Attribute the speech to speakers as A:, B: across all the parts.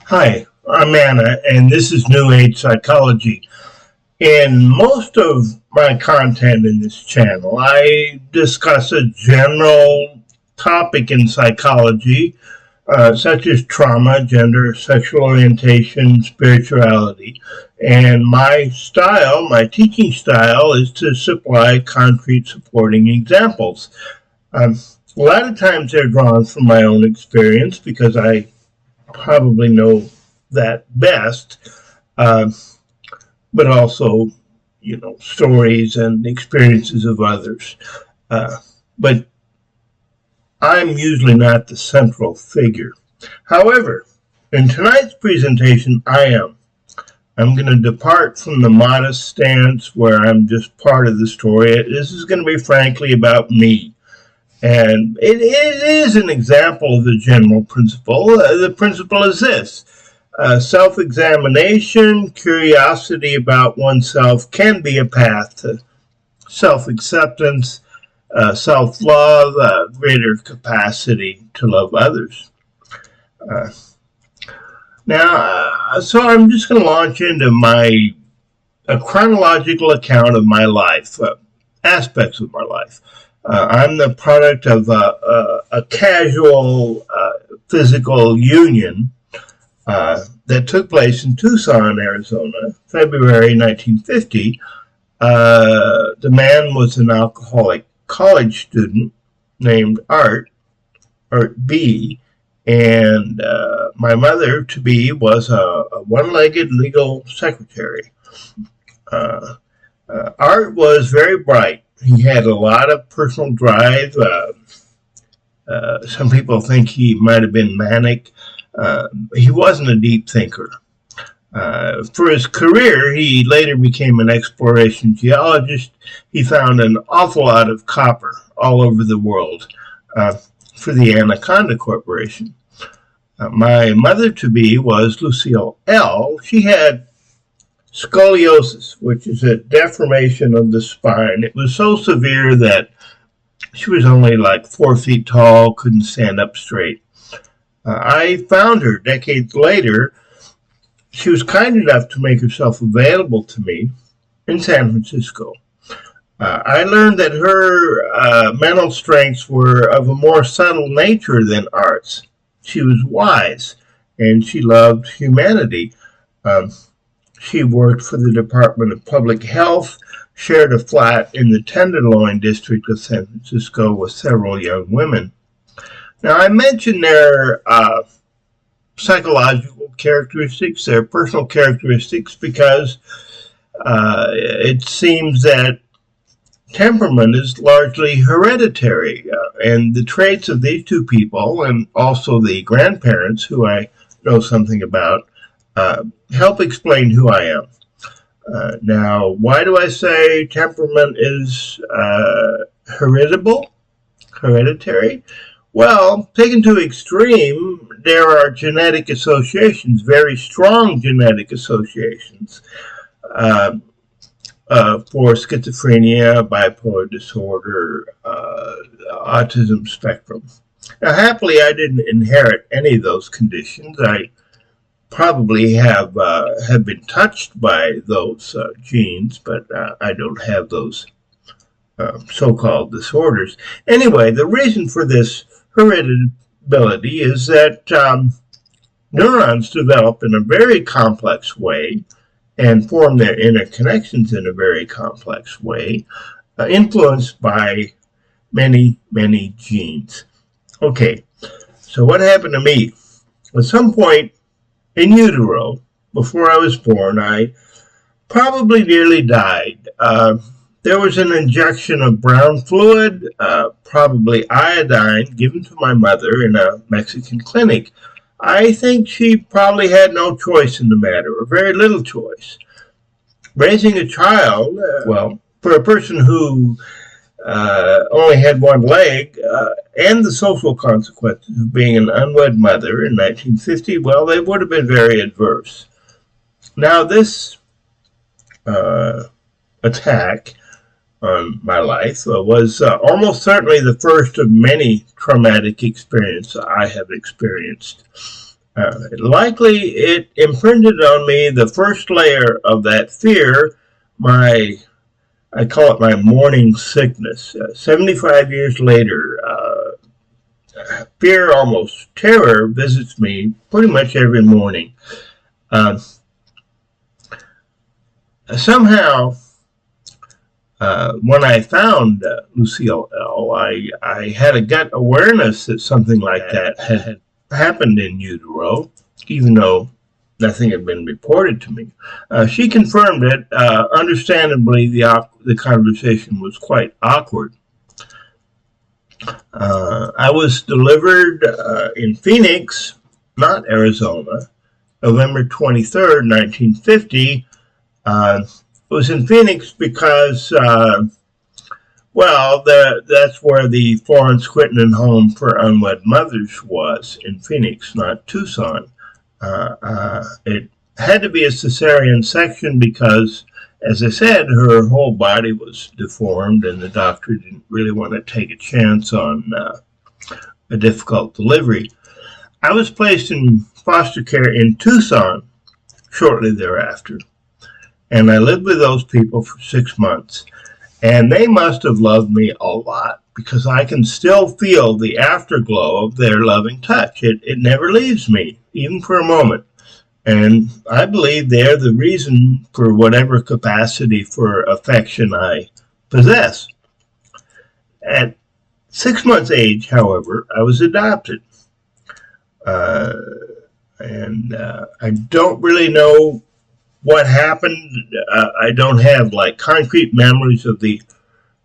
A: Hi, I'm Anna, and this is New Age Psychology. In most of my content in this channel, I discuss a general topic in psychology, such as trauma, gender, sexual orientation, spirituality. And my teaching style, is to supply concrete supporting examples. Um, a lot of times they're drawn from my own experience because I probably know that best, uh, but also, stories and experiences of others. Uh, but I'm usually not the central figure. However, in tonight's presentation, I am. I'm going to depart from the modest stance where I'm just part of the story. This is going to be, frankly, about me. And it is an example of the general principle. The principle is this. Self-examination, curiosity about oneself can be a path to self-acceptance, self-love, greater capacity to love others. So I'm just going to launch into a chronological account of my life, aspects of my life. I'm the product of a casual physical union that took place in Tucson, Arizona, February 1950. The man was an alcoholic college student named Art B., and my mother-to-be was a one-legged legal secretary. Art was very bright. He had a lot of personal drive. Some people think he might have been manic. He wasn't a deep thinker. For his career, he later became an exploration geologist. He found an awful lot of copper all over the world for the Anaconda Corporation. My mother-to-be was Lucille L. She had scoliosis, which is a deformation of the spine. It was so severe that she was only like 4 feet tall, couldn't stand up straight. I found her decades later. She was kind enough to make herself available to me in San Francisco. I learned that her mental strengths were of a more subtle nature than Art's. She was wise, and she loved humanity. She worked for the Department of Public Health, shared a flat in the Tenderloin district of San Francisco with several young women. Now, I mentioned their psychological characteristics, their personal characteristics, because it seems that temperament is largely hereditary, and the traits of these two people, and also the grandparents, who I know something about, help explain who I am. Now, why do I say temperament is hereditary? Well, taken to extreme, there are genetic associations, very strong genetic associations, for schizophrenia, bipolar disorder, autism spectrum. Now, happily, I didn't inherit any of those conditions. I probably have been touched by those genes, but I don't have those so-called disorders. Anyway, the reason for this hereditability is that neurons develop in a very complex way and form their interconnections in a very complex way, influenced by many, many genes. Okay, so what happened to me? At some point in utero, before I was born, I probably nearly died. There was an injection of brown fluid, probably iodine, given to my mother in a Mexican clinic. I think she probably had no choice in the matter, or very little choice. Raising a child, for a person who only had one leg, and the social consequences of being an unwed mother in 1950, well, they would have been very adverse. Now, this attack on my life was almost certainly the first of many traumatic experiences I have experienced. Likely it imprinted on me the first layer of that fear, I call it my morning sickness. 75 years later, fear, almost terror, visits me pretty much every morning. Uh, Somehow, when I found Lucille L., I had a gut awareness that something like that had happened in utero, even though nothing had been reported to me. She confirmed it. Understandably, the conversation was quite awkward. I was delivered in Phoenix, not Arizona, November 23rd, 1950. It was in Phoenix because, that's where the Florence Whitman Home for Unwed Mothers was, in Phoenix, not Tucson. It had to be a cesarean section because, as I said, her whole body was deformed and the doctor didn't really want to take a chance on a difficult delivery. I was placed in foster care in Tucson shortly thereafter, and I lived with those people for 6 months. And they must have loved me a lot because I can still feel the afterglow of their loving touch. It never leaves me, even for a moment. And I believe they're the reason for whatever capacity for affection I possess. At 6 months age, however, I was adopted. I don't really know what happened. I don't have like concrete memories of the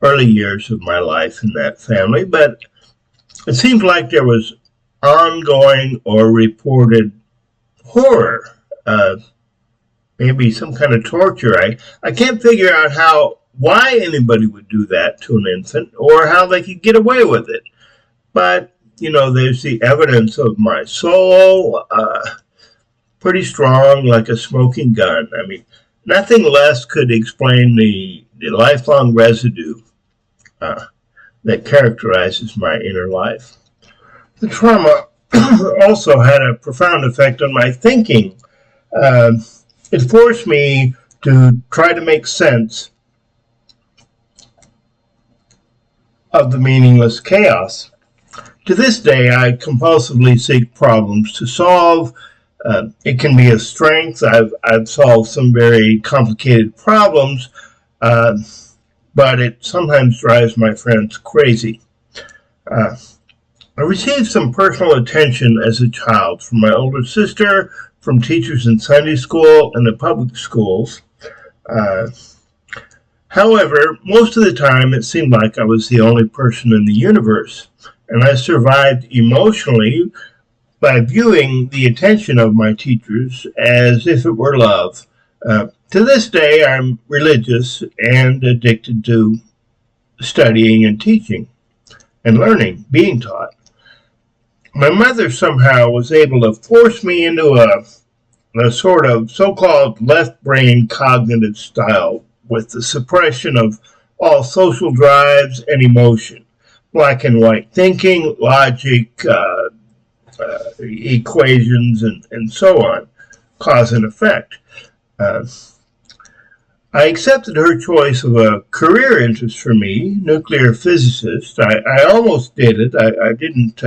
A: early years of my life in that family, but it seems like there was ongoing or reported horror, maybe some kind of torture. I can't figure out why anybody would do that to an infant or how they could get away with it. But, there's the evidence of my soul, pretty strong, like a smoking gun. I mean, nothing less could explain the lifelong residue that characterizes my inner life. The trauma also had a profound effect on my thinking. It forced me to try to make sense of the meaningless chaos. To this day, I compulsively seek problems to solve. It can be a strength. I've solved some very complicated problems, but it sometimes drives my friends crazy. I received some personal attention as a child from my older sister, from teachers in Sunday school and the public schools. However, most of the time it seemed like I was the only person in the universe, and I survived emotionally by viewing the attention of my teachers as if it were love. To this day, I'm religious and addicted to studying and teaching and learning, being taught. My mother somehow was able to force me into a sort of so-called left brain cognitive style with the suppression of all social drives and emotion, black and white thinking, logic, equations, and so on, cause and effect. I accepted her choice of a career interest for me, nuclear physicist. I almost did it. I didn't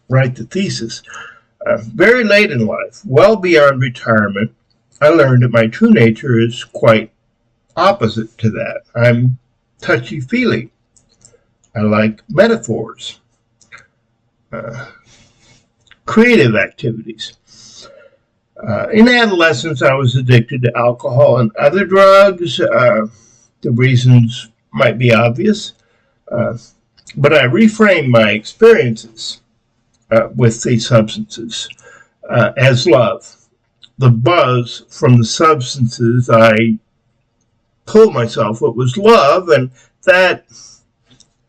A: write the thesis. Very late in life, well beyond retirement, I learned that my true nature is quite opposite to that. I'm touchy-feely. I like metaphors, creative activities. In adolescence, I was addicted to alcohol and other drugs. The reasons might be obvious, but I reframed my experiences with these substances as love. The buzz from the substances, I told myself it was love, and that,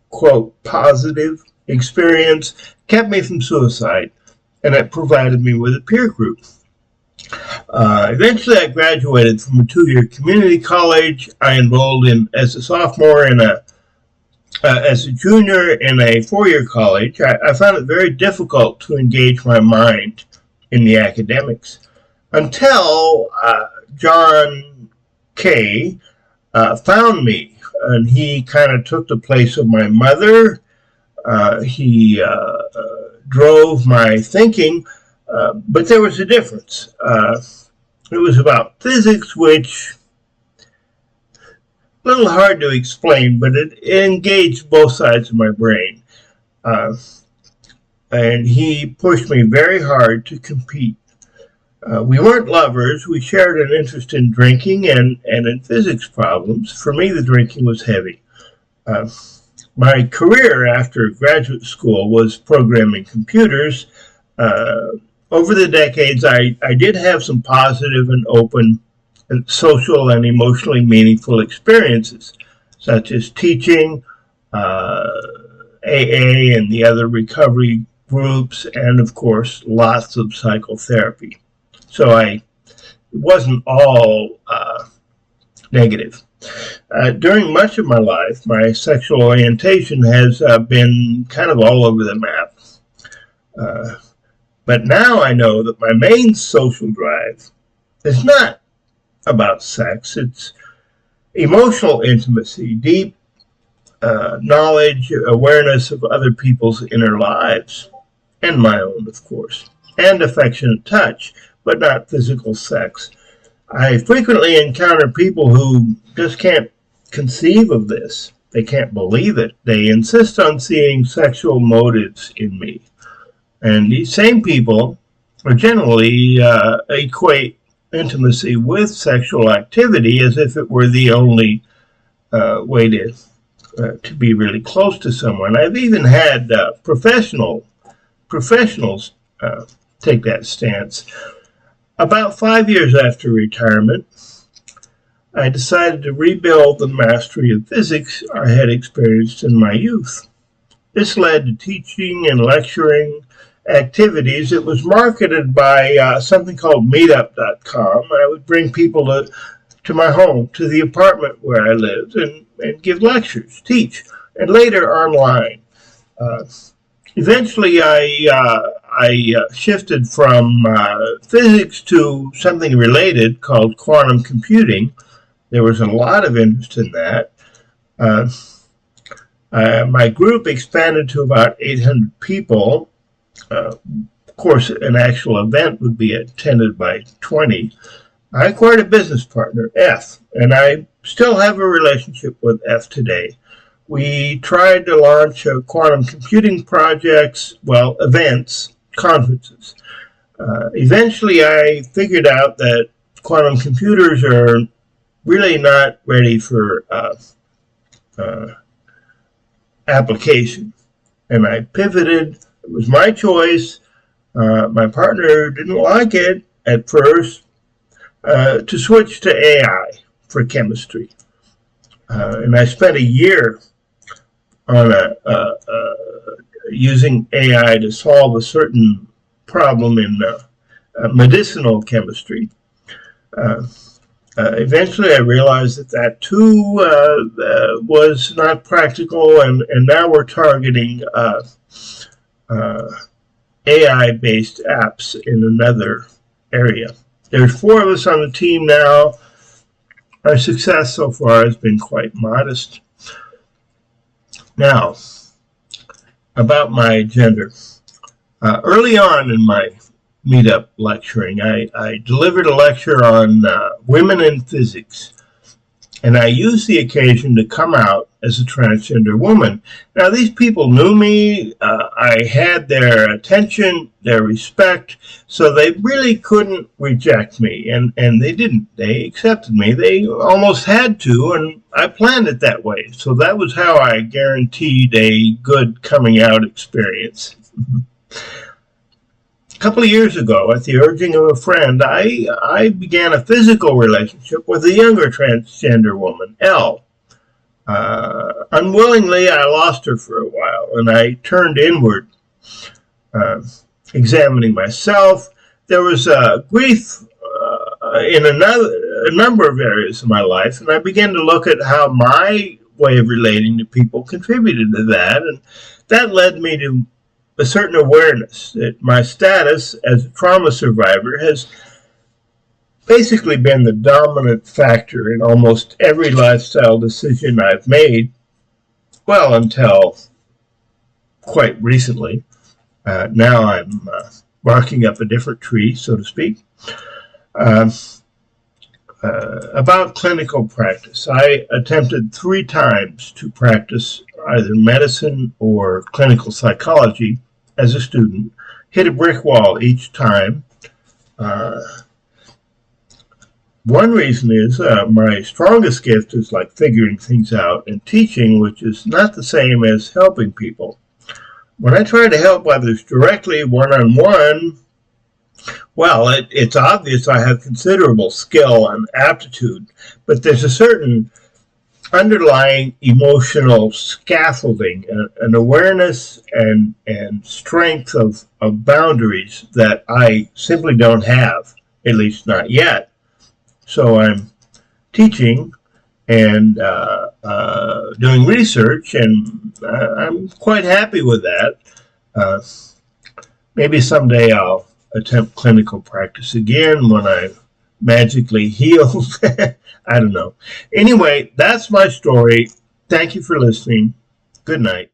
A: quote, positive experience kept me from suicide, and it provided me with a peer group. Eventually, I graduated from a 2-year community college. I enrolled as a sophomore as a junior in a 4-year college. I found it very difficult to engage my mind in the academics until John Kay found me, and he kind of took the place of my mother. He drove my thinking, but there was a difference. It was about physics, which a little hard to explain, but it engaged both sides of my brain. And he pushed me very hard to compete. We weren't lovers. We shared an interest in drinking and in physics problems. For me, the drinking was heavy. My career after graduate school was programming computers. Over the decades, I did have some positive and open and social and emotionally meaningful experiences, such as teaching, AA and the other recovery groups, and of course, lots of psychotherapy. So it wasn't all negative. During much of my life, my sexual orientation has been kind of all over the map. But now I know that my main social drive is not about sex. It's emotional intimacy, deep knowledge, awareness of other people's inner lives, and my own, of course, and affectionate touch, but not physical sex. I frequently encounter people who just can't conceive of this. They can't believe it. They insist on seeing sexual motives in me. And these same people generally equate intimacy with sexual activity as if it were the only way to be really close to someone. I've even had professionals take that stance. About 5 years after retirement, I decided to rebuild the mastery of physics I had experienced in my youth. This led to teaching and lecturing activities. It was marketed by something called meetup.com. I would bring people to my home, to the apartment where I lived, and give lectures, teach, and later online. Eventually, I shifted from physics to something related called quantum computing. There was a lot of interest in that. My group expanded to about 800 people. Of course, an actual event would be attended by 20. I acquired a business partner, F, and I still have a relationship with F today. We tried to launch quantum computing projects, events, conferences. Eventually, I figured out that quantum computers are really not ready for application. And I pivoted. It was my choice. My partner didn't like it at first, to switch to AI for chemistry. And I spent a year on using AI to solve a certain problem in medicinal chemistry. Eventually, I realized that too was not practical, and now we're targeting AI-based apps in another area. There's 4 of us on the team now. Our success so far has been quite modest. Now, about my gender. Early on in my meetup lecturing, I delivered a lecture on women in physics, and I used the occasion to come out as a transgender woman. Now, these people knew me. I had their attention, their respect, so they really couldn't reject me, and they didn't. They accepted me. They almost had to, and I planned it that way. So that was how I guaranteed a good coming out experience. A couple of years ago, at the urging of a friend, I began a physical relationship with a younger transgender woman, L. Unwillingly, I lost her for a while, and I turned inward, examining myself. There was grief in a number of areas of my life, and I began to look at how my way of relating to people contributed to that, and that led me to a certain awareness that my status as a trauma survivor has basically been the dominant factor in almost every lifestyle decision I've made, well, until quite recently. Now I'm barking up a different tree, so to speak. Uh, about clinical practice, I attempted 3 times to practice either medicine or clinical psychology as a student, hit a brick wall each time. Uh, One reason is my strongest gift is like figuring things out and teaching, which is not the same as helping people. When I try to help others directly, one-on-one, well, it's obvious I have considerable skill and aptitude, but there's a certain underlying emotional scaffolding, an awareness and strength of boundaries that I simply don't have, at least not yet. So I'm teaching and doing research, and I'm quite happy with that. Uh, Maybe someday I'll attempt clinical practice again when I magically heal. I don't know. Anyway, that's my story. Thank you for listening. Good night.